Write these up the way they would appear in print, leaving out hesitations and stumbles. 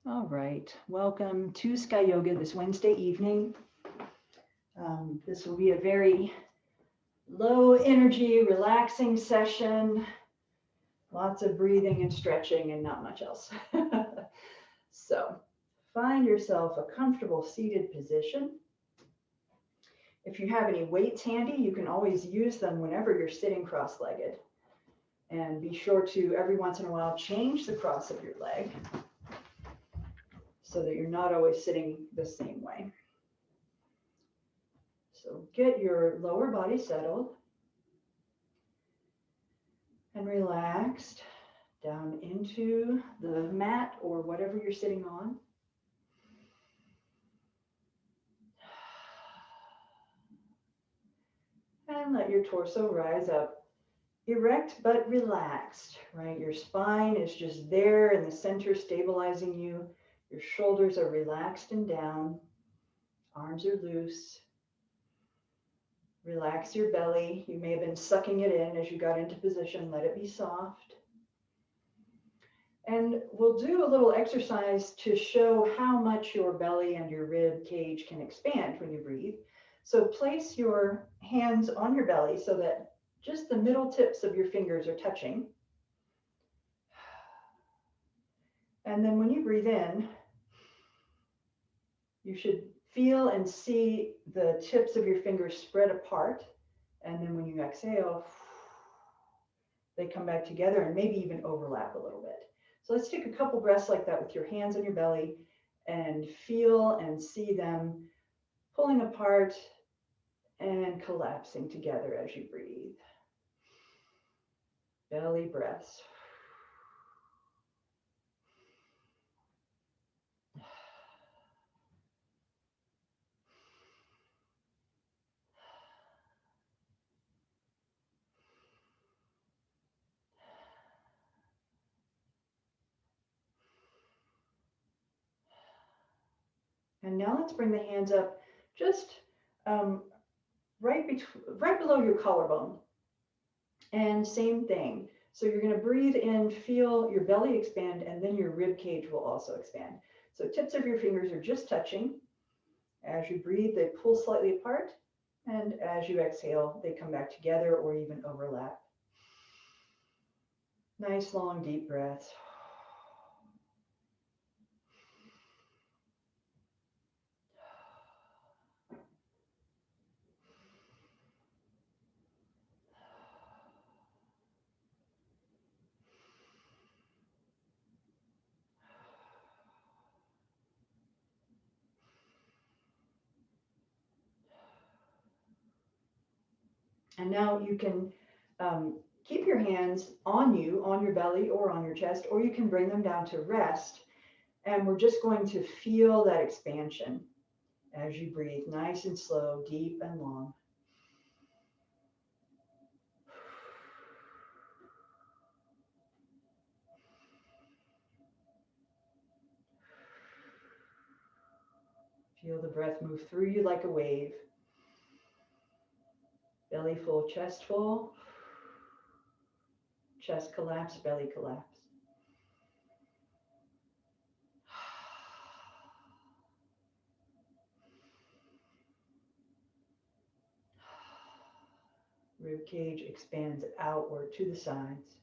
All right, welcome to Sky Yoga this Wednesday evening. This will be a very low energy, relaxing session. Lots of breathing and stretching and not much else. So find yourself a comfortable seated position. If you have any weights handy, you can always use them whenever you're sitting cross-legged. And be sure to every once in a while change the cross of your leg so that you're not always sitting the same way. So get your lower body settled and relaxed down into the mat or whatever you're sitting on. And let your torso rise up, erect but relaxed, right? Your spine is just there in the center, stabilizing you. Your shoulders are relaxed and down. Arms are loose. Relax your belly. You may have been sucking it in as you got into position. Let it be soft. And we'll do a little exercise to show how much your belly and your rib cage can expand when you breathe. So place your hands on your belly so that just the middle tips of your fingers are touching. And then when you breathe in, you should feel and see the tips of your fingers spread apart. And then when you exhale, they come back together and maybe even overlap a little bit. So let's take a couple breaths like that with your hands on your belly and feel and see them pulling apart and collapsing together as you breathe. Belly breaths. And now let's bring the hands up just right below your collarbone. And same thing. So you're going to breathe in, feel your belly expand, and then your rib cage will also expand. So tips of your fingers are just touching. As you breathe, they pull slightly apart. And as you exhale, they come back together or even overlap. Nice, long, deep breaths. And now you can keep your hands on you, on your belly or on your chest, or you can bring them down to rest. And we're just going to feel that expansion as you breathe, nice and slow, deep and long. Feel the breath move through you like a wave. Belly full, chest full. Chest collapse, belly collapse. Rib cage expands outward to the sides.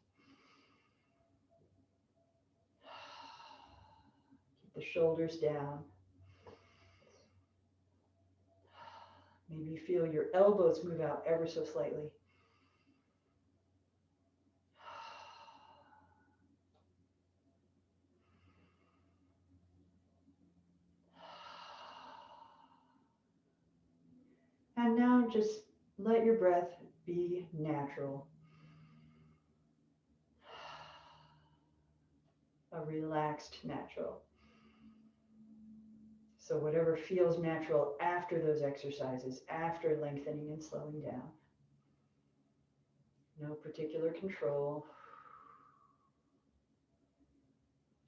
Keep the shoulders down. Maybe feel your elbows move out ever so slightly. And now just let your breath be natural. A relaxed natural. So whatever feels natural after those exercises, after lengthening and slowing down. No particular control.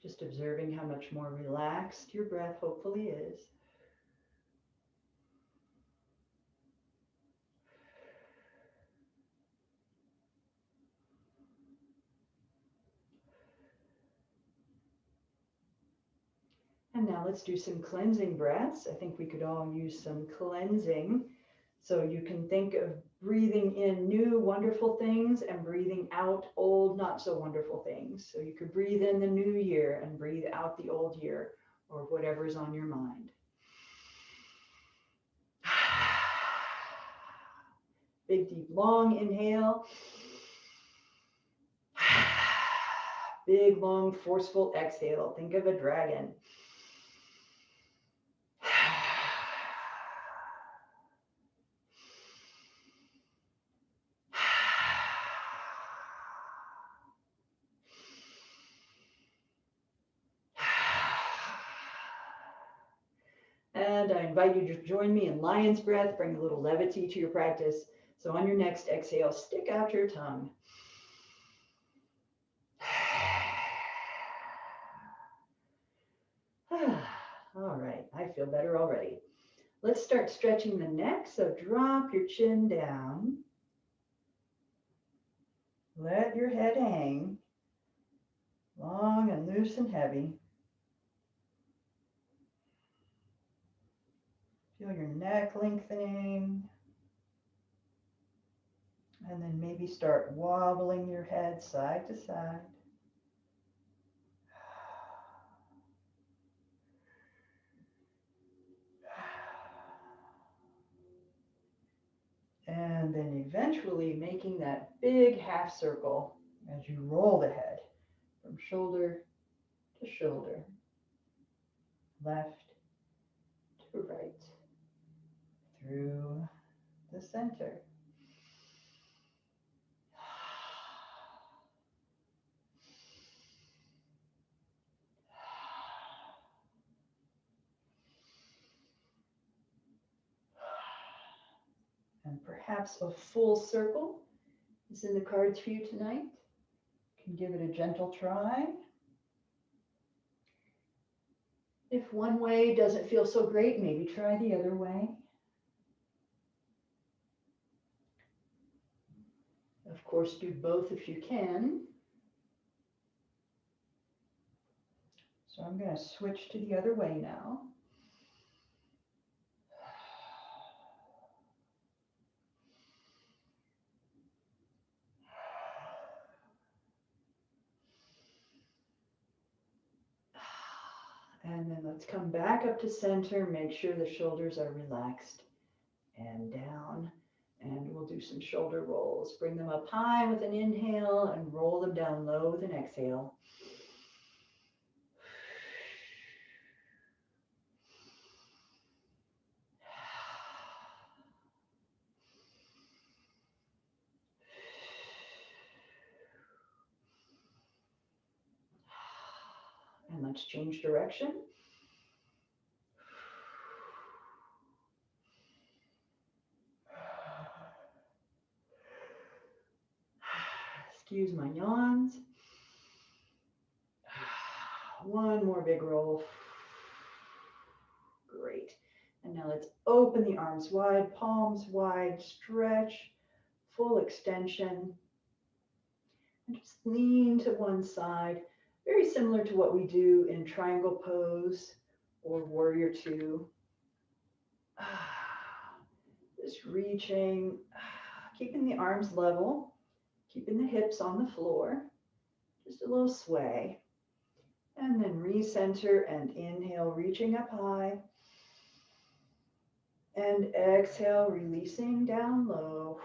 Just observing how much more relaxed your breath hopefully is. And now let's do some cleansing breaths. I think we could all use some cleansing. So you can think of breathing in new wonderful things and breathing out old not so wonderful things. So you could breathe in the new year and breathe out the old year, or whatever's on your mind. Big, deep, long inhale. Big, long, forceful exhale. Think of a dragon. And I invite you to join me in lion's breath. Bring a little levity to your practice. So on your next exhale, stick out your tongue. All right, I feel better already. Let's start stretching the neck. So drop your chin down. Let your head hang long and loose and heavy. Feel your neck lengthening. And then maybe start wobbling your head side to side. And then eventually making that big half circle as you roll the head from shoulder to shoulder, left to right, through the center. And perhaps a full circle is in the cards for you tonight. You can give it a gentle try. If one way doesn't feel so great, maybe try the other way. Of course, do both if you can. So I'm going to switch to the other way now. And then let's come back up to center. Make sure the shoulders are relaxed and down. And we'll do some shoulder rolls. Bring them up high with an inhale and roll them down low with an exhale. And let's change direction. Excuse my yawns. One more big roll. Great. And now let's open the arms wide, palms wide, stretch, full extension. And just lean to one side. Very similar to what we do in triangle pose or warrior two. Just reaching, keeping the arms level, keeping the hips on the floor. Just a little sway. And then recenter and inhale, reaching up high. And exhale, releasing down low.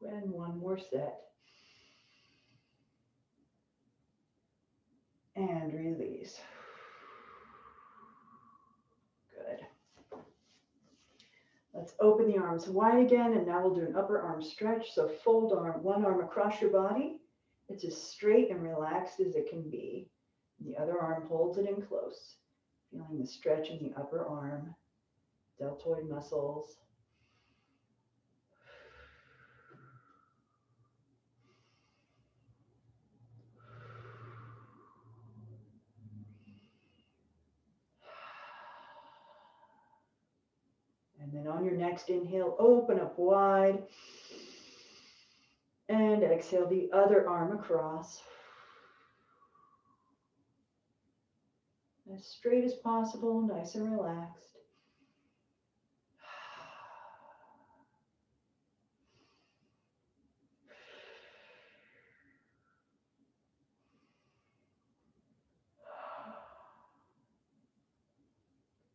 And one more set. And release. Good. Let's open the arms wide again, and now we'll do an upper arm stretch. So fold one arm across your body. It's as straight and relaxed as it can be. And the other arm holds it in close. Feeling the stretch in the upper arm, deltoid muscles. And then on your next inhale, open up wide. And exhale the other arm across. As straight as possible, nice and relaxed.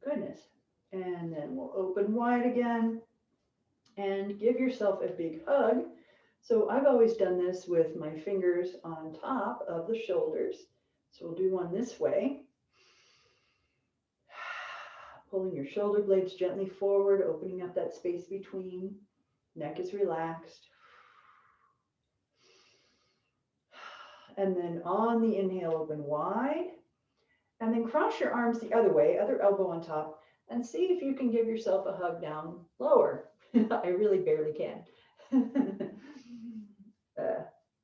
Goodness. And then we'll open wide again and give yourself a big hug. So I've always done this with my fingers on top of the shoulders. So we'll do one this way. Pulling your shoulder blades gently forward, opening up that space between. Neck is relaxed. And then on the inhale, open wide. And then cross your arms the other way, other elbow on top, and see if you can give yourself a hug down lower. I really barely can.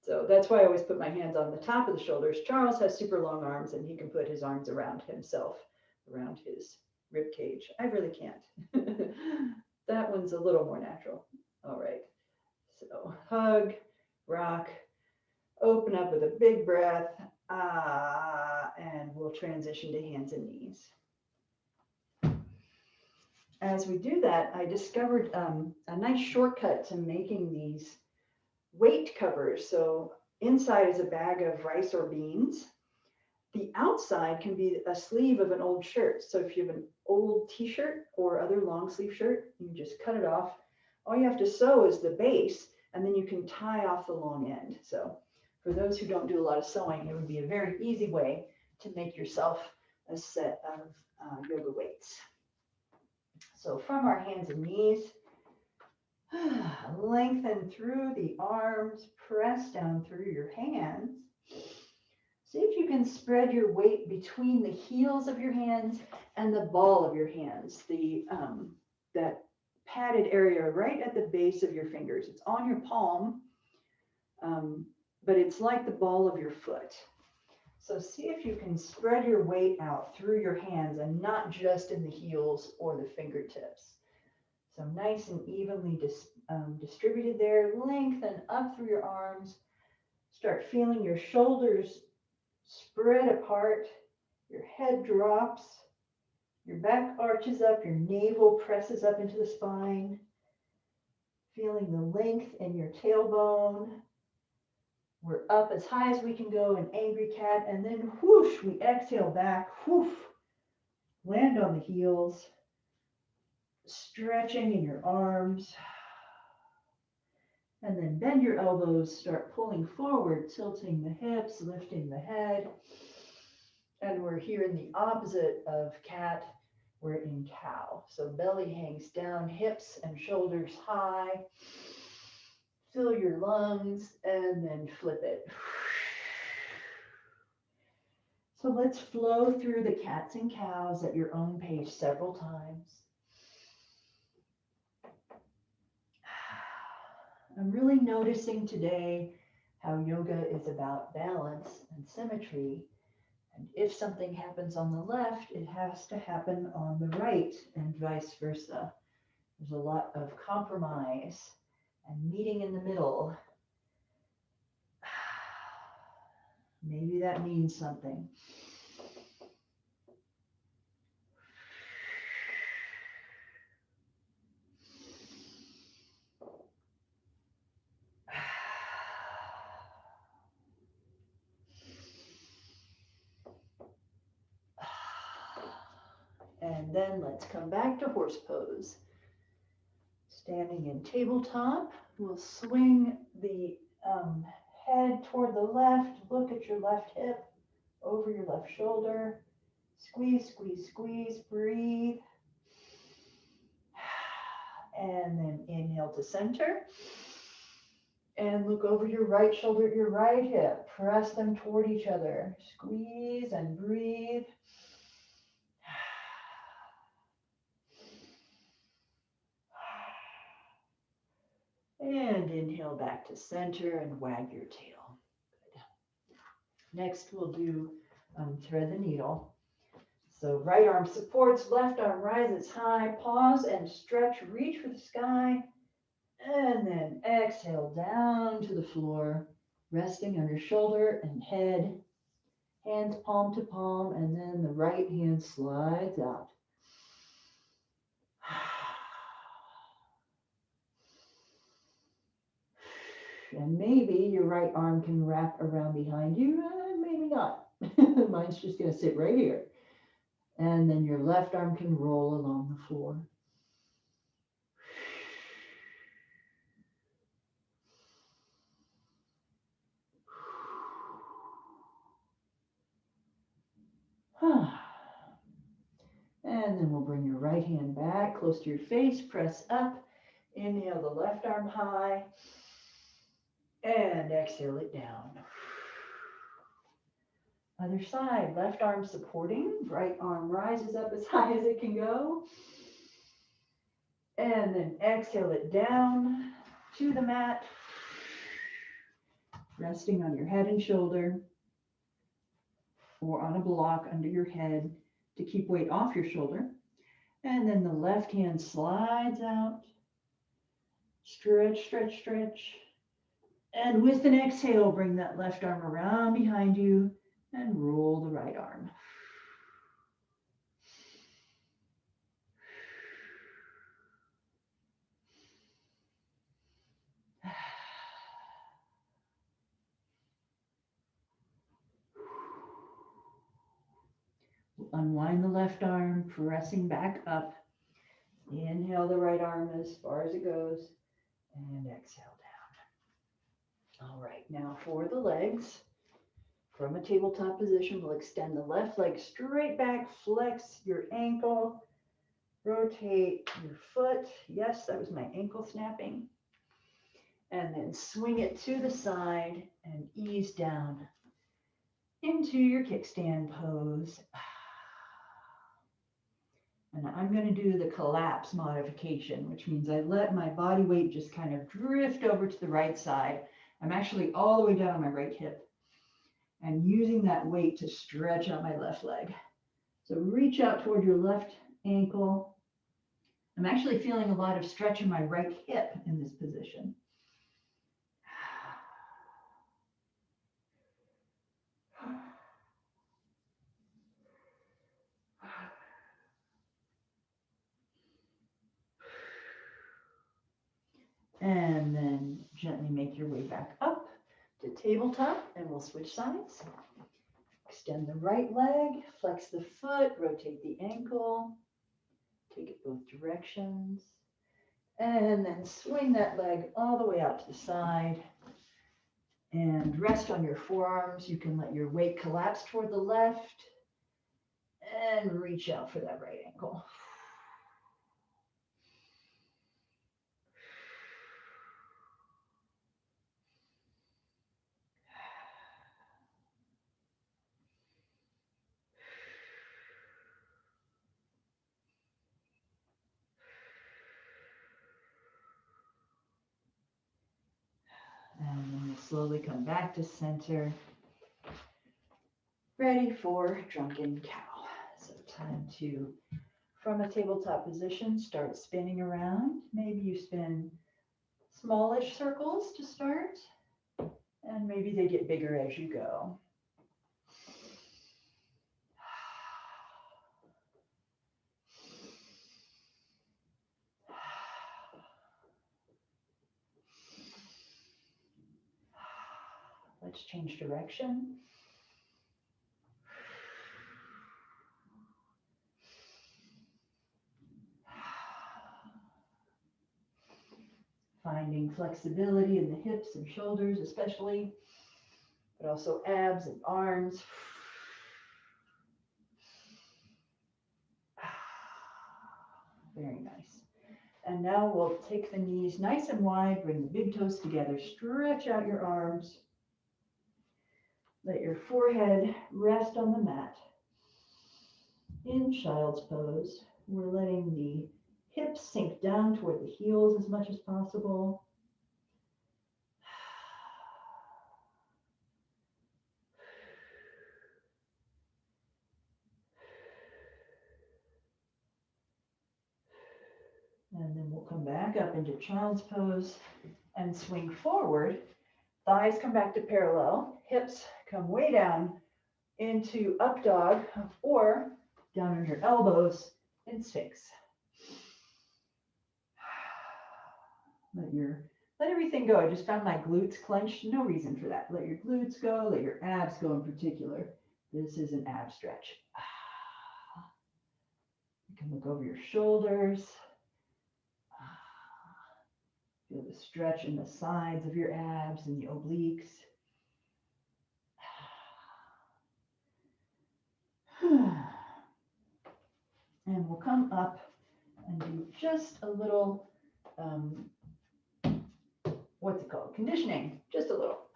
So that's why I always put my hands on the top of the shoulders. Charles has super long arms and he can put his arms around himself, around his rib cage. I really can't. That one's a little more natural. All right. So hug, rock, open up with a big breath, and we'll transition to hands and knees. As we do that, I discovered a nice shortcut to making these weight covers. So inside is a bag of rice or beans. The outside can be a sleeve of an old shirt. So if you have an old t-shirt or other long sleeve shirt, you just cut it off. All you have to sew is the base, and then you can tie off the long end. So for those who don't do a lot of sewing, it would be a very easy way to make yourself a set of yoga weights. So from our hands and knees, lengthen through the arms, press down through your hands. See if you can spread your weight between the heels of your hands and the ball of your hands, that padded area right at the base of your fingers. It's on your palm, but it's like the ball of your foot. So see if you can spread your weight out through your hands and not just in the heels or the fingertips. So nice and evenly distributed there. Lengthen up through your arms. Start feeling your shoulders spread apart. Your head drops. Your back arches up. Your navel presses up into the spine. Feeling the length in your tailbone. We're up as high as we can go in angry cat, and then whoosh, we exhale back, whoosh, land on the heels, stretching in your arms, and then bend your elbows, start pulling forward, tilting the hips, lifting the head, and we're here in the opposite of cat, we're in cow. So belly hangs down, hips and shoulders high. Fill your lungs and then flip it. So let's flow through the cats and cows at your own pace several times. I'm really noticing today how yoga is about balance and symmetry. And if something happens on the left, it has to happen on the right and vice versa. There's a lot of compromise and meeting in the middle. Maybe that means something. And then let's come back to horse pose. Standing in tabletop, we'll swing the head toward the left, look at your left hip, over your left shoulder, squeeze, squeeze, squeeze, breathe. And then inhale to center. And look over your right shoulder at your right hip, press them toward each other, squeeze and breathe. And inhale back to center and wag your tail. Good. Next, we'll do thread the needle. So right arm supports, left arm rises high, pause and stretch, reach for the sky, and then exhale down to the floor, resting on your shoulder and head, hands palm to palm, and then the right hand slides out. And maybe your right arm can wrap around behind you, and maybe not. Mine's just going to sit right here. And then your left arm can roll along the floor. And then we'll bring your right hand back close to your face, press up, inhale the left arm high, and exhale it down. Other side, left arm supporting, right arm rises up as high as it can go. And then exhale it down to the mat, resting on your head and shoulder or on a block under your head to keep weight off your shoulder. And then the left hand slides out, stretch, stretch, stretch. And with an exhale, bring that left arm around behind you and roll the right arm. Unwind the left arm, pressing back up. Inhale the right arm as far as it goes and exhale down. All right, now for the legs. From a tabletop position, we'll extend the left leg straight back, flex your ankle, rotate your foot. Yes, that was my ankle snapping. And then swing it to the side and ease down into your kickstand pose. And I'm going to do the collapse modification, which means I let my body weight just kind of drift over to the right side. I'm actually all the way down on my right hip and using that weight to stretch out my left leg. So reach out toward your left ankle. I'm actually feeling a lot of stretch in my right hip in this position. And then gently make your way back up to tabletop, and we'll switch sides. Extend the right leg, flex the foot, rotate the ankle, take it both directions, and then swing that leg all the way out to the side and rest on your forearms. You can let your weight collapse toward the left and reach out for that right ankle. And then we'll slowly come back to center, ready for drunken cow. So time to, from a tabletop position, start spinning around. Maybe you spin smallish circles to start, and maybe they get bigger as you go. Let's change direction. Finding flexibility in the hips and shoulders especially, but also abs and arms. Very nice. And now we'll take the knees nice and wide, bring the big toes together, stretch out your arms. Let your forehead rest on the mat. In child's pose, we're letting the hips sink down toward the heels as much as possible. And then we'll come back up into child's pose and swing forward. Thighs come back to parallel. Hips come way down into up dog or down on your elbows in Sphinx. Let everything go. I just found my glutes clenched. No reason for that. Let your glutes go. Let your abs go in particular. This is an ab stretch. You can look over your shoulders. Feel the stretch in the sides of your abs and the obliques. And we'll come up and do just a little, what's it called? Conditioning, just a little.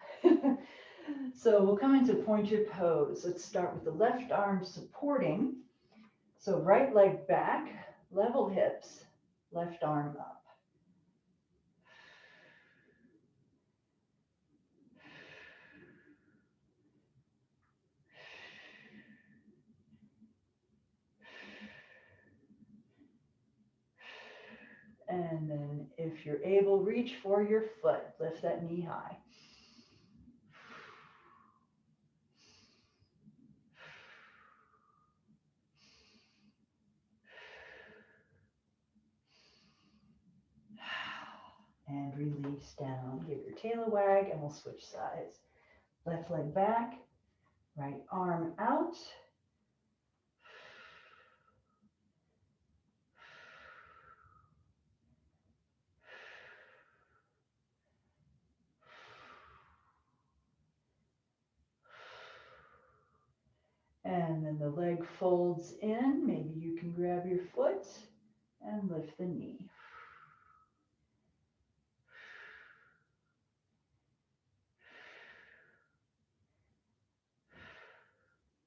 So we'll come into pointed pose. Let's start with the left arm supporting. So right leg back, level hips, left arm up. And then if you're able, reach for your foot. Lift that knee high. And release down. Give your tail a wag and we'll switch sides. Left leg back, right arm out. And then the leg folds in. Maybe you can grab your foot and lift the knee.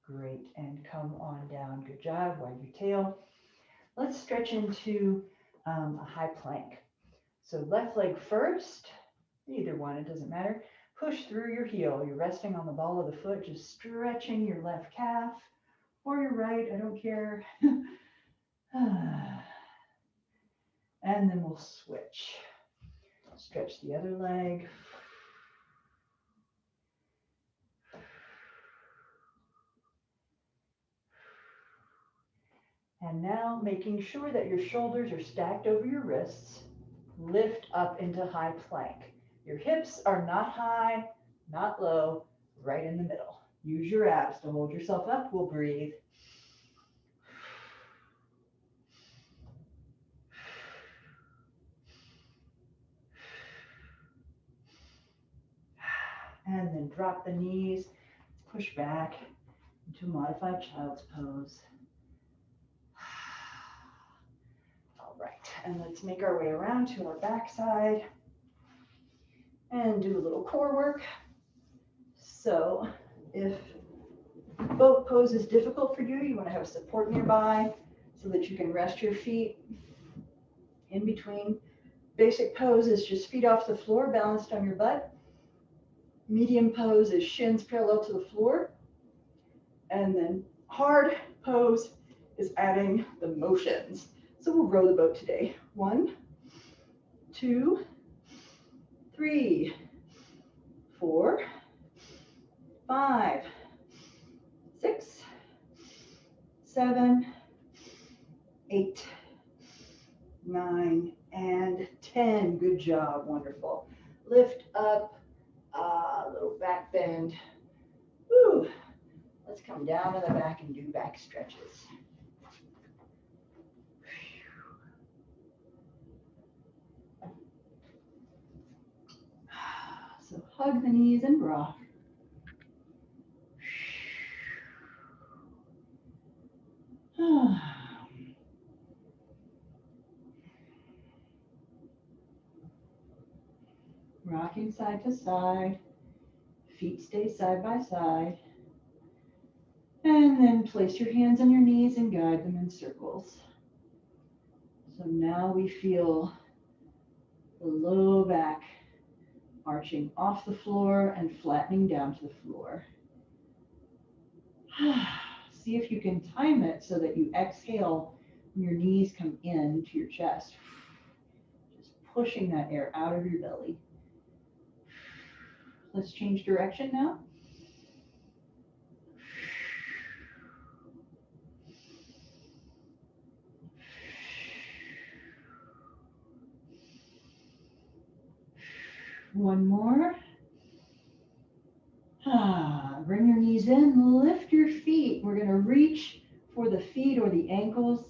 Great, and come on down. Good job. Wag your tail. Let's stretch into a high plank. So left leg first, either one, it doesn't matter. Push through your heel. You're resting on the ball of the foot, just stretching your left calf or your right, I don't care. And then we'll switch. Stretch the other leg. And now making sure that your shoulders are stacked over your wrists, lift up into high plank. Your hips are not high, not low, right in the middle. Use your abs to hold yourself up. We'll breathe. And then drop the knees, push back into modified child's pose. All right, and let's make our way around to our backside and do a little core work. So if boat pose is difficult for you, you want to have support nearby so that you can rest your feet in between. Basic pose is just feet off the floor, balanced on your butt. Medium pose is shins parallel to the floor. And then hard pose is adding the motions. So we'll row the boat today. 1, 2, 3, 4, 5, 6, 7, 8, 9, and 10. Good job. Wonderful. Lift up, little back bend. Woo. Let's come down to the back and do back stretches. So hug the knees and rock. Rocking side to side. Feet stay side by side. And then place your hands on your knees and guide them in circles. So now we feel the low back arching off the floor and flattening down to the floor. See if you can time it so that you exhale when your knees come in to your chest. pushing that air out of your belly. Let's change direction now. One more. Bring your knees in, lift your feet. We're going to reach for the feet or the ankles,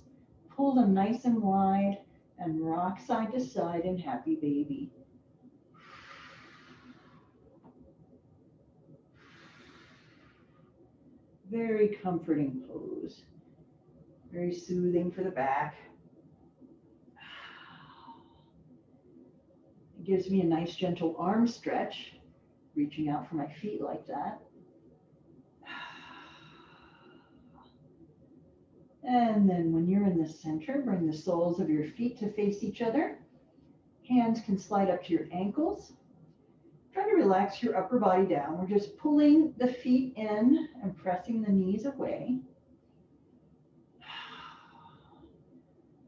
pull them nice and wide, and rock side to side in happy baby. Very comforting pose. Very soothing for the back. It gives me a nice gentle arm stretch, reaching out for my feet like that. And then when you're in the center, bring the soles of your feet to face each other. Hands can slide up to your ankles. Try to relax your upper body down. We're just pulling the feet in and pressing the knees away.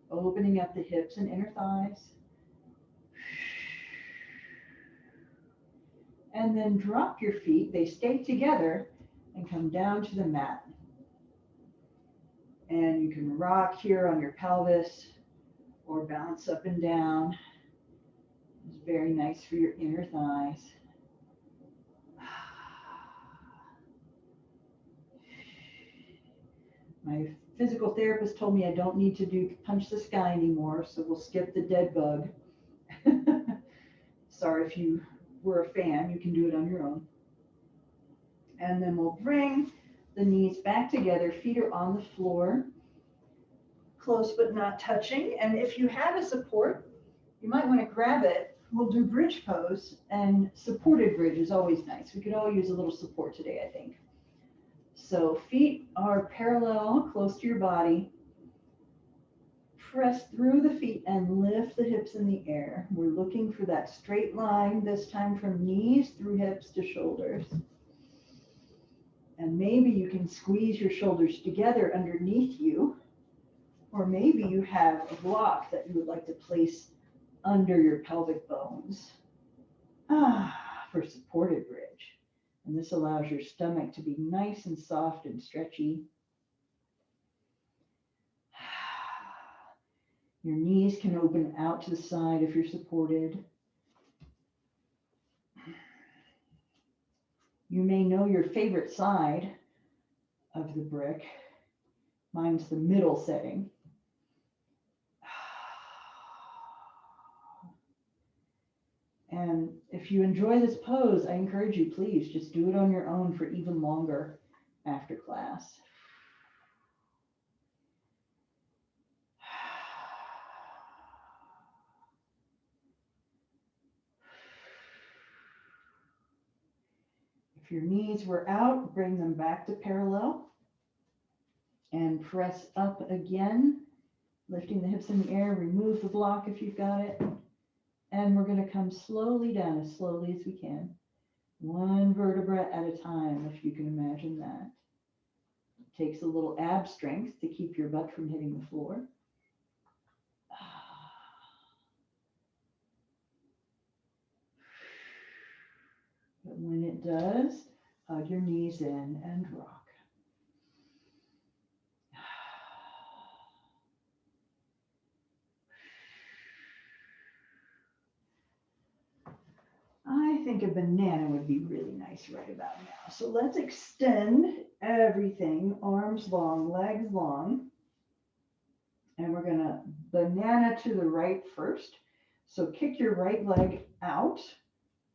Opening up the hips and inner thighs. And then drop your feet. They stay together and come down to the mat. And you can rock here on your pelvis or bounce up and down. It's very nice for your inner thighs. My physical therapist told me I don't need to do punch the sky anymore, so we'll skip the dead bug. Sorry if you were a fan, you can do it on your own. And then we'll bring the knees back together, feet are on the floor, close but not touching. And if you have a support, you might want to grab it. We'll do bridge pose, and supported bridge is always nice. We could all use a little support today, I think. So feet are parallel, close to your body. Press through the feet and lift the hips in the air. We're looking for that straight line, this time from knees through hips to shoulders. And maybe you can squeeze your shoulders together underneath you, or maybe you have a block that you would like to place under your pelvic bones. For supported bridge. And this allows your stomach to be nice and soft and stretchy. Your knees can open out to the side if you're supported. You may know your favorite side of the brick. Mine's the middle setting. And if you enjoy this pose, I encourage you, please just do it on your own for even longer after class. If your knees were out, bring them back to parallel and press up again, lifting the hips in the air. Remove the block if you've got it. And we're going to come slowly down, as slowly as we can. One vertebra at a time, if you can imagine that. It takes a little ab strength to keep your butt from hitting the floor. But when it does, hug your knees in and rock. I think a banana would be really nice right about now. So let's extend everything, arms long, legs long. And we're going to banana to the right first. So kick your right leg out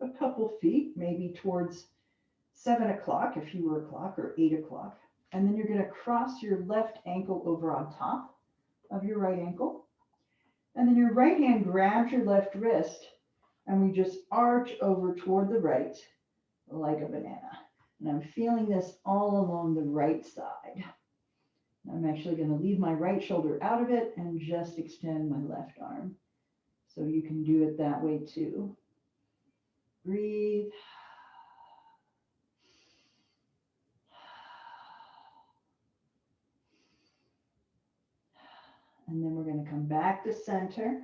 a couple feet, maybe towards 7 o'clock if you were a clock, or 8 o'clock. And then you're going to cross your left ankle over on top of your right ankle. And then your right hand grabs your left wrist, and we just arch over toward the right like a banana. And I'm feeling this all along the right side. I'm actually going to leave my right shoulder out of it and just extend my left arm. So you can do it that way too. Breathe. And then we're going to come back to center.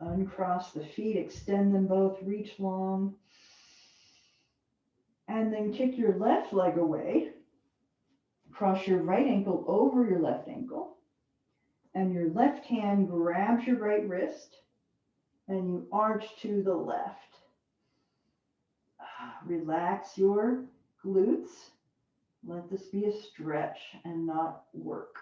Uncross the feet, extend them both, reach long. And then kick your left leg away. Cross your right ankle over your left ankle. And your left hand grabs your right wrist. And you arch to the left. Relax your glutes. Let this be a stretch and not work.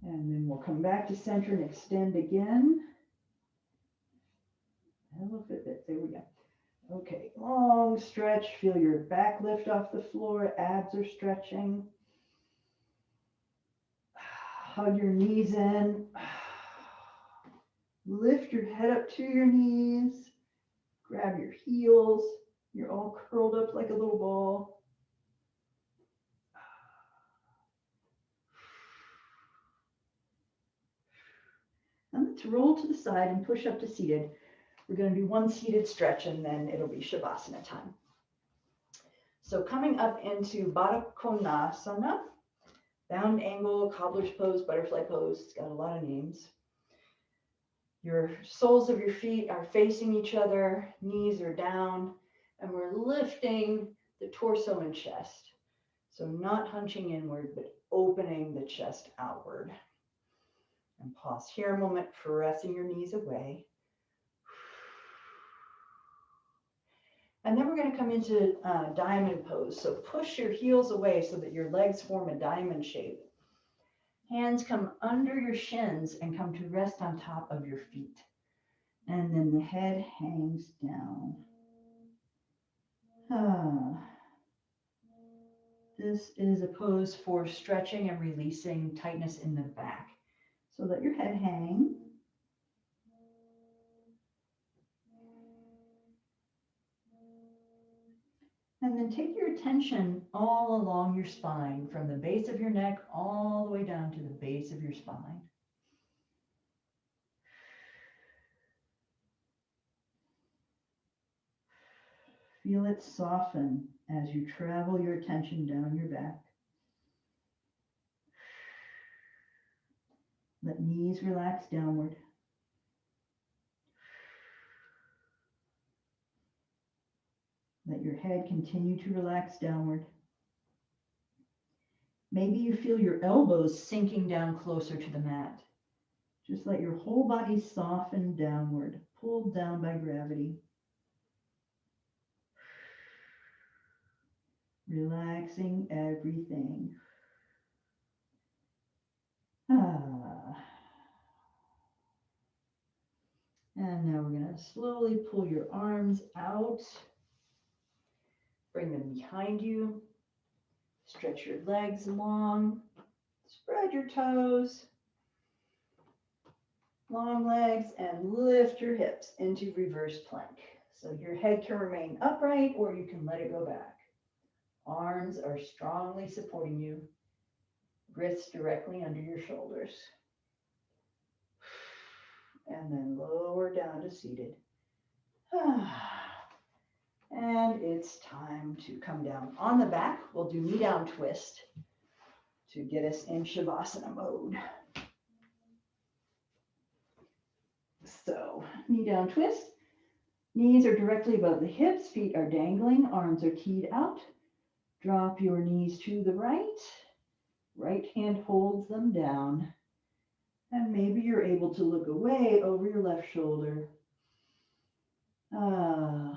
And then we'll come back to center and extend again. Hello Fitbit, there we go. Okay, long stretch. Feel your back lift off the floor. Abs are stretching. Hug your knees in. Lift your head up to your knees. Grab your heels. You're all curled up like a little ball. And let's roll to the side and push up to seated. We're going to do one seated stretch and then it'll be Savasana time. So coming up into Baddha Konasana, bound angle, cobbler's pose, butterfly pose. It's got a lot of names. Your soles of your feet are facing each other, knees are down, and we're lifting the torso and chest. So not hunching inward, but opening the chest outward. And pause here a moment, pressing your knees away. And then we're going to come into diamond pose. So push your heels away so that your legs form a diamond shape. Hands come under your shins and come to rest on top of your feet. And then the head hangs down. This is a pose for stretching and releasing tightness in the back. So let your head hang. And then take your attention all along your spine, from the base of your neck all the way down to the base of your spine. Feel it soften as you travel your attention down your back. Let knees relax downward. Let your head continue to relax downward. Maybe you feel your elbows sinking down closer to the mat. Just let your whole body soften downward, pulled down by gravity. Relaxing everything. And now we're going to slowly pull your arms out. Bring them behind you. Stretch your legs long. Spread your toes. Long legs, and lift your hips into reverse plank. So your head can remain upright or you can let it go back. Arms are strongly supporting you. Wrists directly under your shoulders. And then lower down to seated. And it's time to come down on the back. We'll do knee down twist to get us in Shavasana mode. So knee down twist. Knees are directly above the hips. Feet are dangling. Arms are keyed out. Drop your knees to the right. Right hand holds them down. And maybe you're able to look away over your left shoulder. I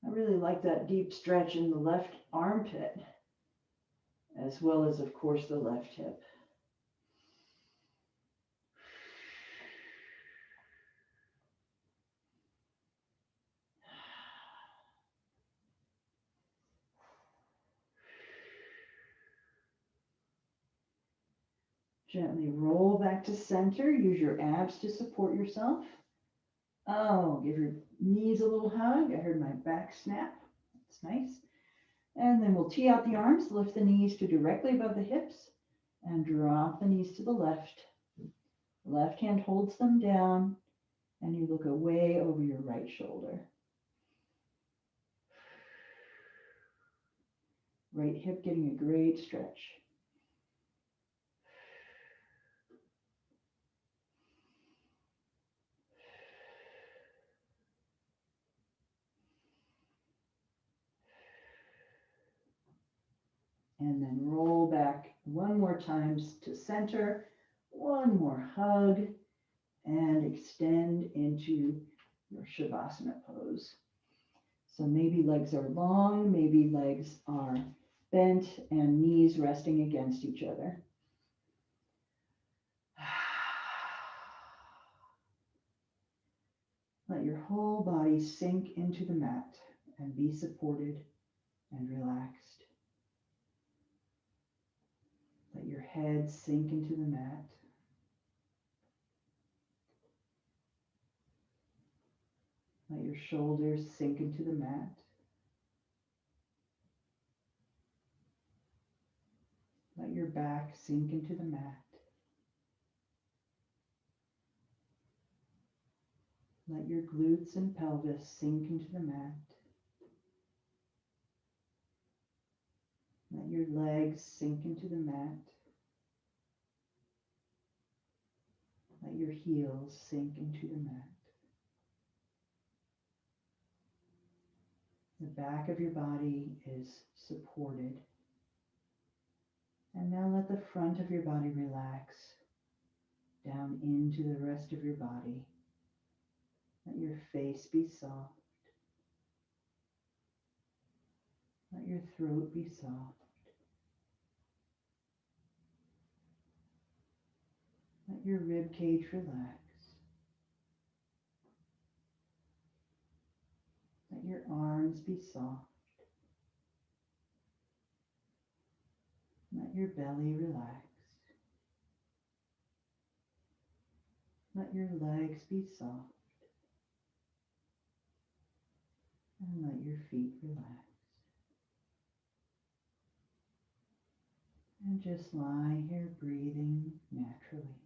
really like that deep stretch in the left armpit, as well as, of course, the left hip. Gently roll back to center. Use your abs to support yourself. Oh, give your knees a little hug. I heard my back snap. That's nice. And then we'll tee out the arms. Lift the knees to directly above the hips and drop the knees to the left. Left hand holds them down, and you look away over your right shoulder. Right hip getting a great stretch. And then roll back one more time to center. One more hug and extend into your Savasana pose. So maybe legs are long, maybe legs are bent and knees resting against each other. Let your whole body sink into the mat and be supported and relaxed. Let your head sink into the mat. Let your shoulders sink into the mat. Let your back sink into the mat. Let your glutes and pelvis sink into the mat. Let your legs sink into the mat. Let your heels sink into the mat. The back of your body is supported. And now let the front of your body relax down into the rest of your body. Let your face be soft. Let your throat be soft. Let your rib cage relax. Let your arms be soft. Let your belly relax. Let your legs be soft. And let your feet relax. And just lie here breathing naturally.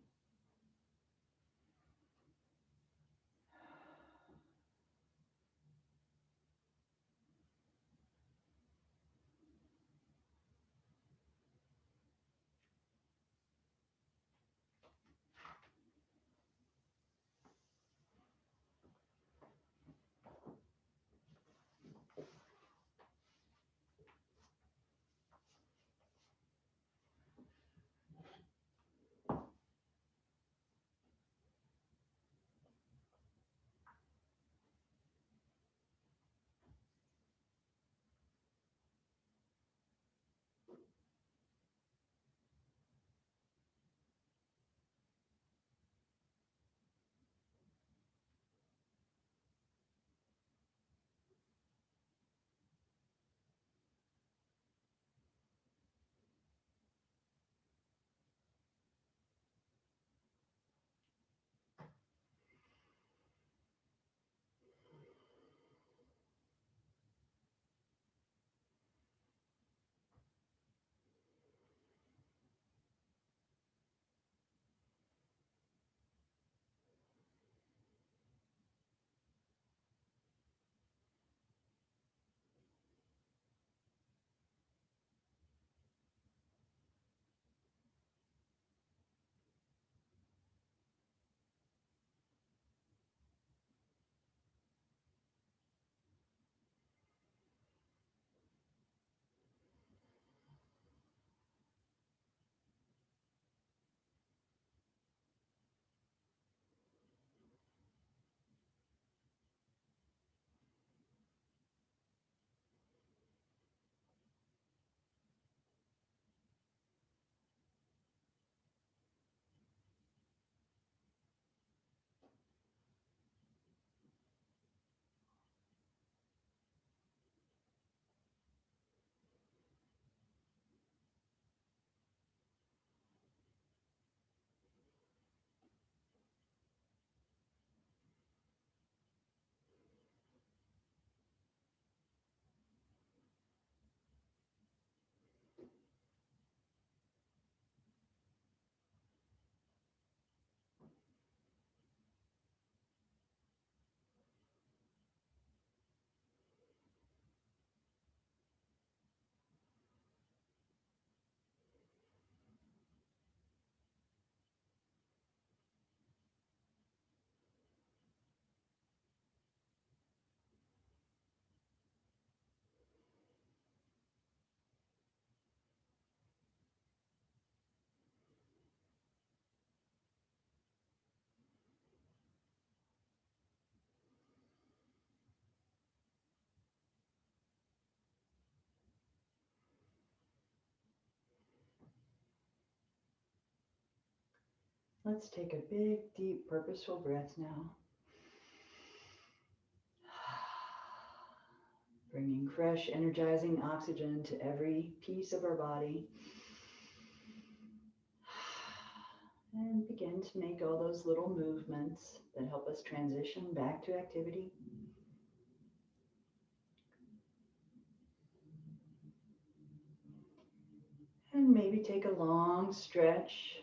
Let's take a big, deep, purposeful breath now. Bringing fresh, energizing oxygen to every piece of our body. And begin to make all those little movements that help us transition back to activity. And maybe take a long stretch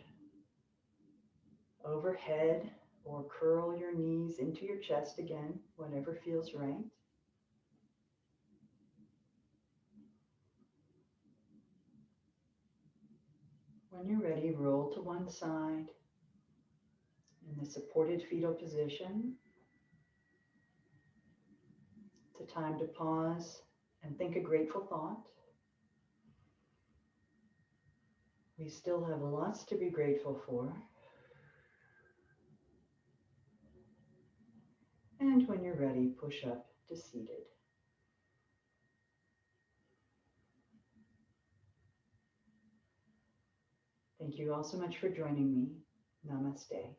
overhead or curl your knees into your chest again, whatever feels right. When you're ready, roll to one side in the supported fetal position. It's a time to pause and think a grateful thought. We still have lots to be grateful for. And when you're ready, push up to seated. Thank you all so much for joining me. Namaste.